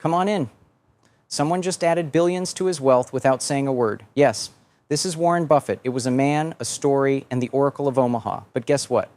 Come on in. Someone just added billions to his wealth without saying a word. Yes, this is Warren Buffett. It was a man, a story, and the Oracle of Omaha. But guess what?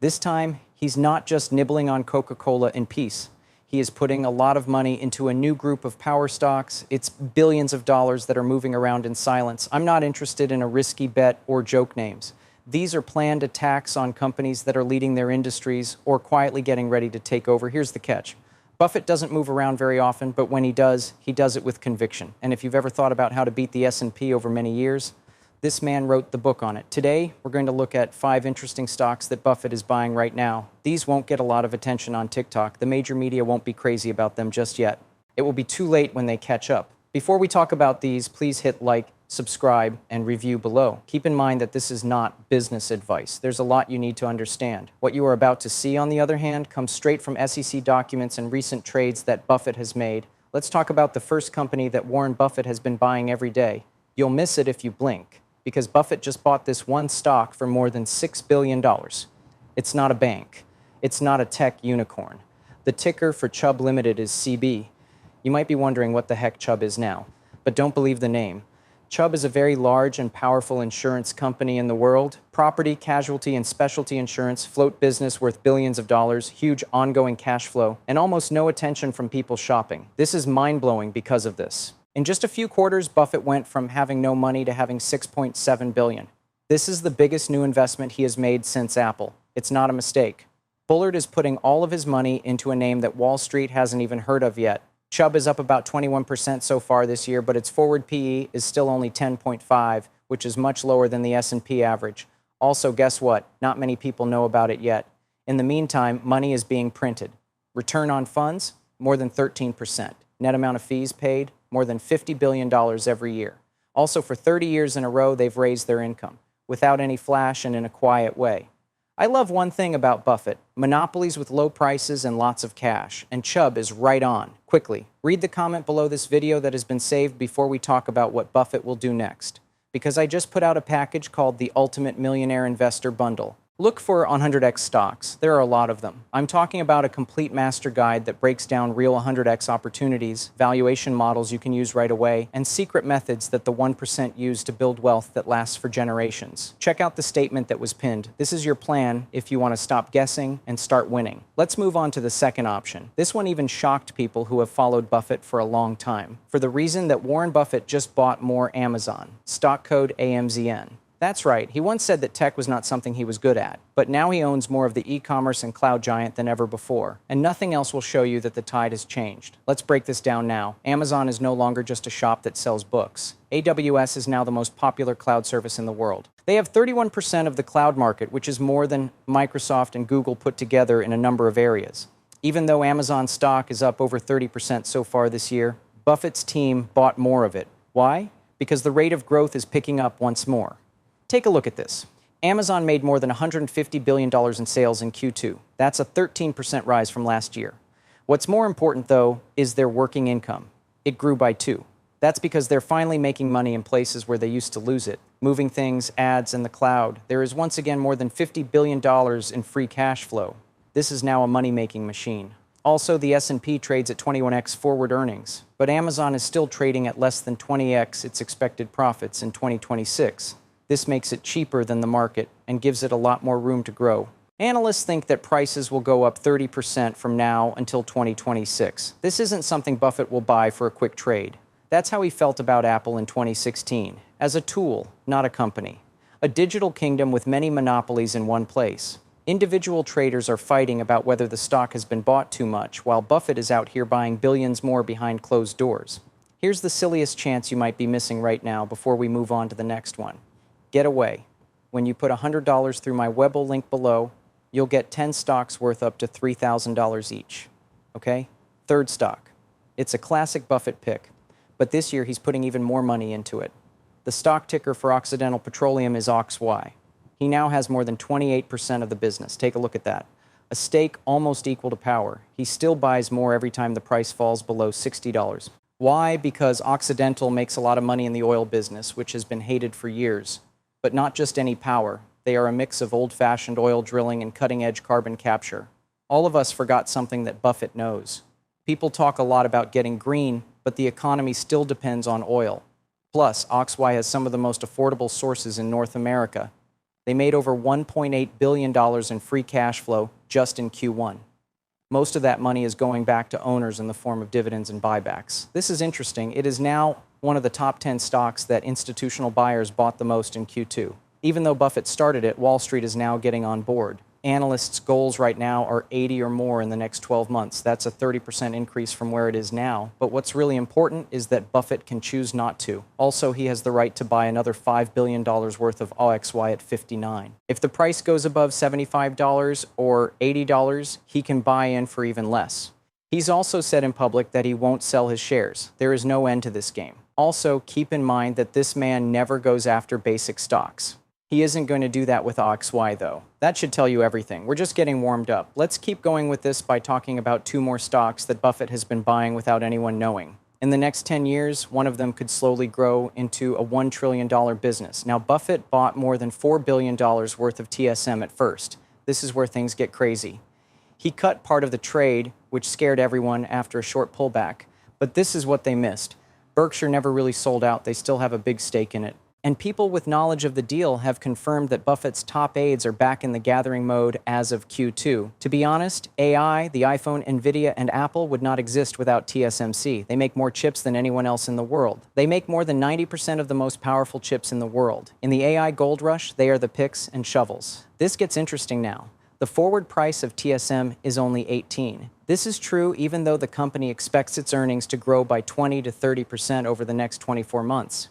This time, he's not just nibbling on Coca-Cola in peace. He is putting a lot of money into a new group of power stocks. It's billions of dollars that are moving around in silence. I'm not interested in a risky bet or joke names. These are planned attacks on companies that are leading their industries or quietly getting ready to take over. Here's the catch. Buffett doesn't move around very often, but when he does it with conviction. And if you've ever thought about how to beat the S&P over many years, this man wrote the book on it. Today, we're going to look at 5 interesting stocks that Buffett is buying right now. These won't get a lot of attention on TikTok. The major media won't be crazy about them just yet. It will be too late when they catch up. Before we talk about these, please hit like, subscribe, and review below. Keep in mind that this is not business advice. There's a lot you need to understand. What you are about to see, on the other hand, comes straight from SEC documents and recent trades that Buffett has made. Let's talk about the first company that Warren Buffett has been buying every day. You'll miss it if you blink, because Buffett just bought this one stock for more than $6 billion. It's not a bank. It's not a tech unicorn. The ticker for Chubb Limited is CB. You might be wondering what the heck Chubb is now, but don't believe the name. Chubb is a very large and powerful insurance company in the world. Property, casualty, and specialty insurance, float business worth billions of dollars, huge ongoing cash flow, and almost no attention from people shopping. This is mind-blowing because of this. In just a few quarters, Buffett went from having no money to having $6.7 billion. This is the biggest new investment he has made since Apple. It's not a mistake. Bullard is putting all of his money into a name that Wall Street hasn't even heard of yet. Chubb is up about 21% so far this year, but its forward PE is still only 10.5, which is much lower than the S&P average. Also, guess what? Not many people know about it yet. In the meantime, money is being printed. Return on funds, more than 13%. Net amount of fees paid, more than $50 billion every year. Also, for 30 years in a row, they've raised their income, without any flash and in a quiet way. I love one thing about Buffett: monopolies with low prices and lots of cash, and Chubb is right on. Quickly, read the comment below this video that has been saved before we talk about what Buffett will do next, because I just put out a package called the Ultimate Millionaire Investor Bundle. Look for 100x stocks. There are a lot of them. I'm talking about a complete master guide that breaks down real 100x opportunities, valuation models you can use right away, and secret methods that the 1% use to build wealth that lasts for generations. Check out the statement that was pinned. This is your plan if you want to stop guessing and start winning. Let's move on to the second option. This one even shocked people who have followed Buffett for a long time, for the reason that Warren Buffett just bought more Amazon. Stock code AMZN. That's right, he once said that tech was not something he was good at, but now he owns more of the e-commerce and cloud giant than ever before, and nothing else will show you that the tide has changed. Let's break this down now. Amazon is no longer just a shop that sells books. AWS is now the most popular cloud service in the world. They have 31% of the cloud market, which is more than Microsoft and Google put together in a number of areas. Even though Amazon stock is up over 30% so far this year, Buffett's team bought more of it. Why? Because the rate of growth is picking up once more. Take a look at this. Amazon made more than $150 billion in sales in Q2. That's a 13% rise from last year. What's more important, though, is their working income. It grew by 2. That's because they're finally making money in places where they used to lose it. Moving things, ads, and the cloud. There is once again more than $50 billion in free cash flow. This is now a money-making machine. Also, the S&P trades at 21x forward earnings, but Amazon is still trading at less than 20x its expected profits in 2026. This makes it cheaper than the market and gives it a lot more room to grow. Analysts think that prices will go up 30% from now until 2026. This isn't something Buffett will buy for a quick trade. That's how he felt about Apple in 2016, as a tool, not a company. A digital kingdom with many monopolies in one place. Individual traders are fighting about whether the stock has been bought too much, while Buffett is out here buying billions more behind closed doors. Here's the silliest chance you might be missing right now before we move on to the next one. Get away. When you put $100 through my Webull link below, you'll get 10 stocks worth up to $3,000 each. Okay? Third stock. It's a classic Buffett pick, but this year he's putting even more money into it. The stock ticker for Occidental Petroleum is OXY. He now has more than 28% of the business. Take a look at that. A stake almost equal to power. He still buys more every time the price falls below $60. Why? Because Occidental makes a lot of money in the oil business, which has been hated for years. But not just any power. They are a mix of old-fashioned oil drilling and cutting-edge carbon capture. All of us forgot something that Buffett knows. People talk a lot about getting green, but the economy still depends on oil. Plus, Oxy has some of the most affordable sources in North America. They made over $1.8 billion in free cash flow just in Q1. Most of that money is going back to owners in the form of dividends and buybacks. This is interesting. It is now one of the top 10 stocks that institutional buyers bought the most in Q2. Even though Buffett started it, Wall Street is now getting on board. Analysts' goals right now are 80 or more in the next 12 months. That's a 30% increase from where it is now. But what's really important is that Buffett can choose not to. Also, he has the right to buy another $5 billion worth of OXY at 59. If the price goes above $75 or $80, he can buy in for even less. He's also said in public that he won't sell his shares. There is no end to this game. Also, keep in mind that this man never goes after basic stocks. He isn't going to do that with OXY, though. That should tell you everything. We're just getting warmed up. Let's keep going with this by talking about two more stocks that Buffett has been buying without anyone knowing. In the next 10 years, one of them could slowly grow into a $1 trillion business. Now, Buffett bought more than $4 billion worth of TSM at first. This is where things get crazy. He cut part of the trade, which scared everyone after a short pullback. But this is what they missed. Berkshire never really sold out. They still have a big stake in it. And people with knowledge of the deal have confirmed that Buffett's top aides are back in the gathering mode as of Q2. To be honest, AI, the iPhone, Nvidia, and Apple would not exist without TSMC. They make more chips than anyone else in the world. They make more than 90% of the most powerful chips in the world. In the AI gold rush, they are the picks and shovels. This gets interesting now. The forward price of TSM is only 18. This is true even though the company expects its earnings to grow by 20 to 30% over the next 24 months.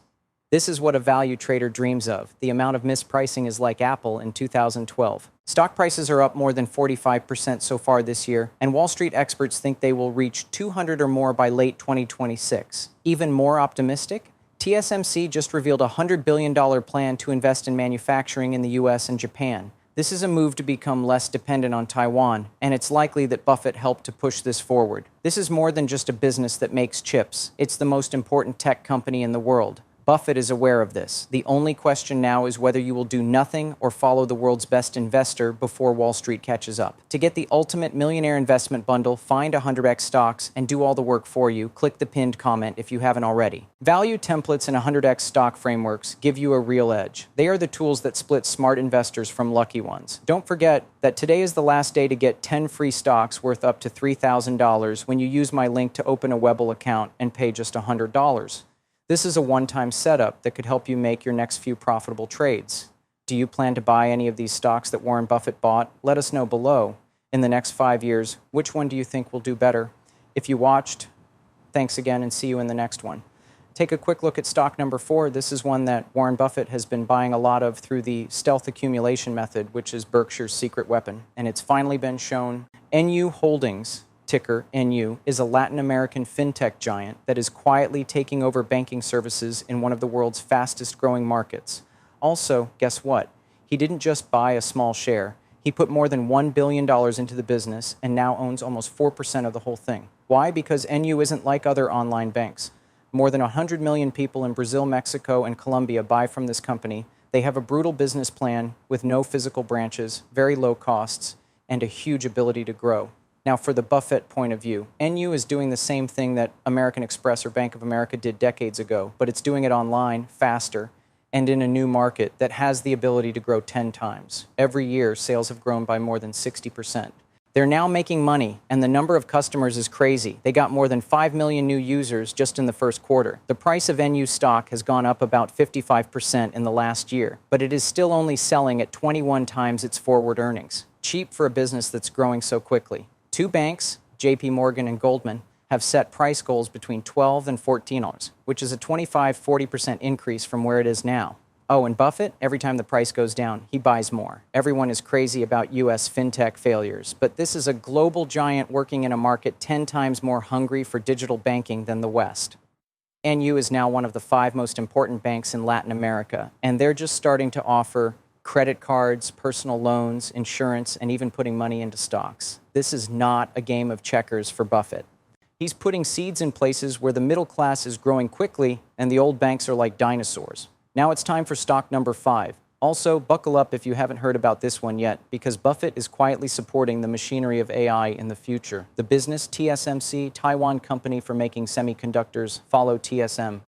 This is what a value trader dreams of. The amount of mispricing is like Apple in 2012. Stock prices are up more than 45% so far this year, and Wall Street experts think they will reach 200 or more by late 2026. Even more optimistic, TSMC just revealed a $100 billion plan to invest in manufacturing in the US and Japan. This is a move to become less dependent on Taiwan, and it's likely that Buffett helped to push this forward. This is more than just a business that makes chips. It's the most important tech company in the world. Buffett is aware of this. The only question now is whether you will do nothing or follow the world's best investor before Wall Street catches up. To get the ultimate millionaire investment bundle, find 100x stocks and do all the work for you. Click the pinned comment if you haven't already. Value templates and 100x stock frameworks give you a real edge. They are the tools that split smart investors from lucky ones. Don't forget that today is the last day to get 10 free stocks worth up to $3,000 when you use my link to open a Webull account and pay just $100. This is a one-time setup that could help you make your next few profitable trades. Do you plan to buy any of these stocks that Warren Buffett bought? Let us know below. In the next 5 years, which one do you think will do better? If you watched, thanks again and see you in the next one. Take a quick look at stock number 4. This is one that Warren Buffett has been buying a lot of through the stealth accumulation method, which is Berkshire's secret weapon. And it's finally been shown. NU Holdings, ticker NU, is a Latin American fintech giant that is quietly taking over banking services in one of the world's fastest growing markets. Also, guess what? He didn't just buy a small share. He put more than $1 billion into the business and now owns almost 4% of the whole thing. Why? Because NU isn't like other online banks. More than 100 million people in Brazil, Mexico, and Colombia buy from this company. They have a brutal business plan with no physical branches, very low costs, and a huge ability to grow. Now, for the Buffett point of view, NU is doing the same thing that American Express or Bank of America did decades ago, but it's doing it online, faster, and in a new market that has the ability to grow 10 times. Every year, sales have grown by more than 60%. They're now making money, and the number of customers is crazy. They got more than 5 million new users just in the first quarter. The price of NU stock has gone up about 55% in the last year, but it is still only selling at 21 times its forward earnings. Cheap for a business that's growing so quickly. Two banks, JP Morgan and Goldman, have set price goals between $12 and $14, which is a 25-40% increase from where it is now. Oh, and Buffett, every time the price goes down, he buys more. Everyone is crazy about US fintech failures, but this is a global giant working in a market 10 times more hungry for digital banking than the West. NU is now one of the 5 most important banks in Latin America, and they're just starting to offer credit cards, personal loans, insurance, and even putting money into stocks. This is not a game of checkers for Buffett. He's putting seeds in places where the middle class is growing quickly and the old banks are like dinosaurs. Now it's time for stock number 5, Also, buckle up if you haven't heard about this one yet, because Buffett is quietly supporting the machinery of AI in the future. The business TSMC, Taiwan company for making semiconductors, follow TSM.